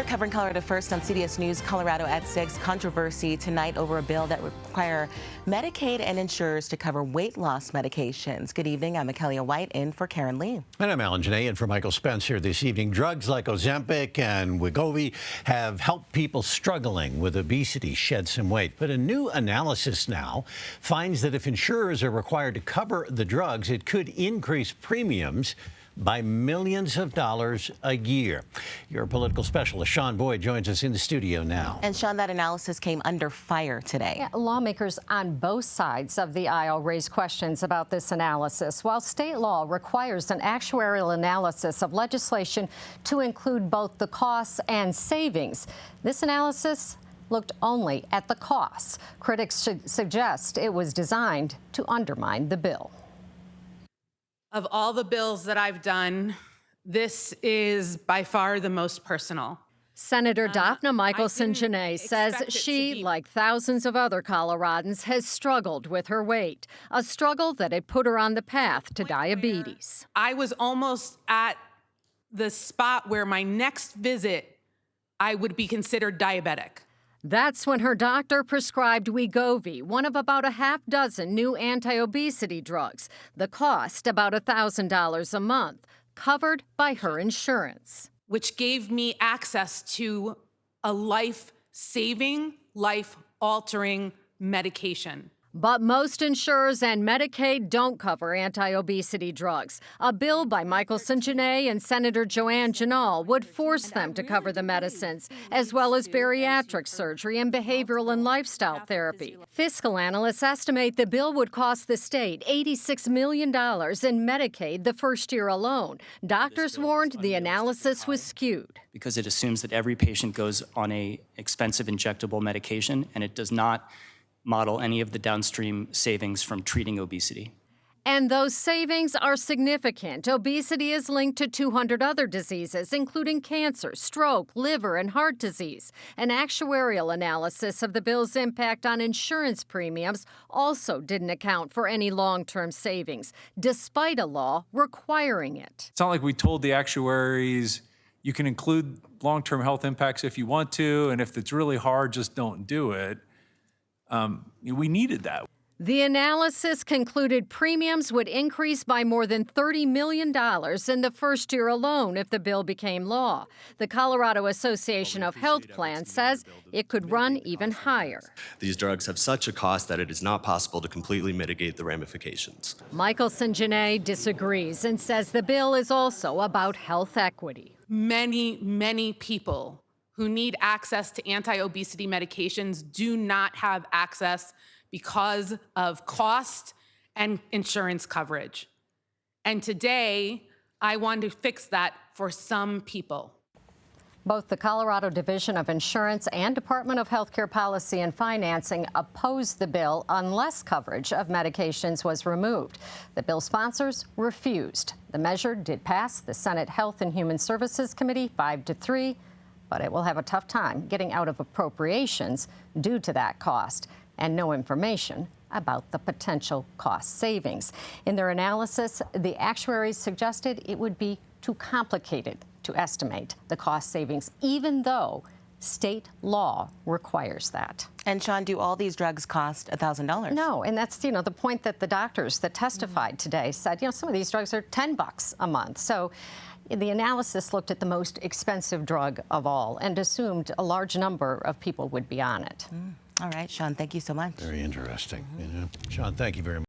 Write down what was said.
You're covering Colorado First on CBS News. Colorado at 6. Controversy tonight over a bill that would require Medicaid and insurers to cover weight loss medications. Good evening. I'm Akelia White in for Karen Lee. And I'm Alan Janae in for Michael Spencer this evening. Drugs like Ozempic and Wegovy have helped people struggling with obesity shed some weight. But a new analysis now finds that if insurers are required to cover the drugs, it could increase premiums by millions of dollars a year. Your political specialist, Sean Boyd, joins us in the studio now. And Sean, that analysis came under fire today. Yeah, lawmakers on both sides of the aisle raise questions about this analysis. While state law requires an actuarial analysis of legislation to include both the costs and savings, this analysis looked only at the costs. Critics suggest it was designed to undermine the bill. Of all the bills that I've done, this is by far the most personal. Senator Daphna Michaelson-Janae says she, like thousands of other Coloradans, has struggled with her weight, a struggle that had put her on the path to diabetes. I was almost at the spot where my next visit, I would be considered diabetic. That's when her doctor prescribed Wegovy, one of about a half dozen new anti-obesity drugs. The cost, about $1,000 a month, covered by her insurance. Which gave me access to a life-saving, life-altering medication. But most insurers and Medicaid don't cover anti-obesity drugs. A bill by Michaelson-Janae and Senator Joanne Janal would force them to cover the medicines, as well as bariatric surgery and behavioral and lifestyle therapy. Fiscal analysts estimate the bill would cost the state $86 million in Medicaid the first year alone. Doctors warned the analysis was skewed. Because it assumes that every patient goes on an expensive injectable medication, and it does not model any of the downstream savings from treating obesity. And those savings are significant. Obesity is linked to 200 other diseases, including cancer, stroke, liver, and heart disease. An actuarial analysis of the bill's impact on insurance premiums also didn't account for any long-term savings, despite a law requiring it. It's not like we told the actuaries, you can include long-term health impacts if you want to, and if it's really hard, just don't do it. We needed that. The analysis concluded premiums would increase by more than $30 million in the first year alone if the bill became law. The Colorado Association of Health Plans says it could run even higher. These drugs have such a cost that it is not possible to completely mitigate the ramifications. Michaelson-Janae disagrees and says the bill is also about health equity. Many people who need access to anti-obesity medications do not have access because of cost and insurance coverage. And today, I want to fix that for some people. Both the Colorado Division of Insurance and Department of Healthcare Policy and Financing opposed the bill unless coverage of medications was removed. The bill sponsors refused. The measure did pass the Senate Health and Human Services Committee 5-3. But it will have a tough time getting out of appropriations due to that cost and no information about the potential cost savings. In their analysis, the actuaries suggested it would be too complicated to estimate the cost savings, even though state law requires that. And Sean, do all these drugs cost $1,000? No, and that's, the point that the doctors that testified today said, some of these drugs are $10 a month. So the analysis looked at the most expensive drug of all and assumed a large number of people would be on it. All right, Sean, thank you so much. Very interesting. Sean, thank you very much.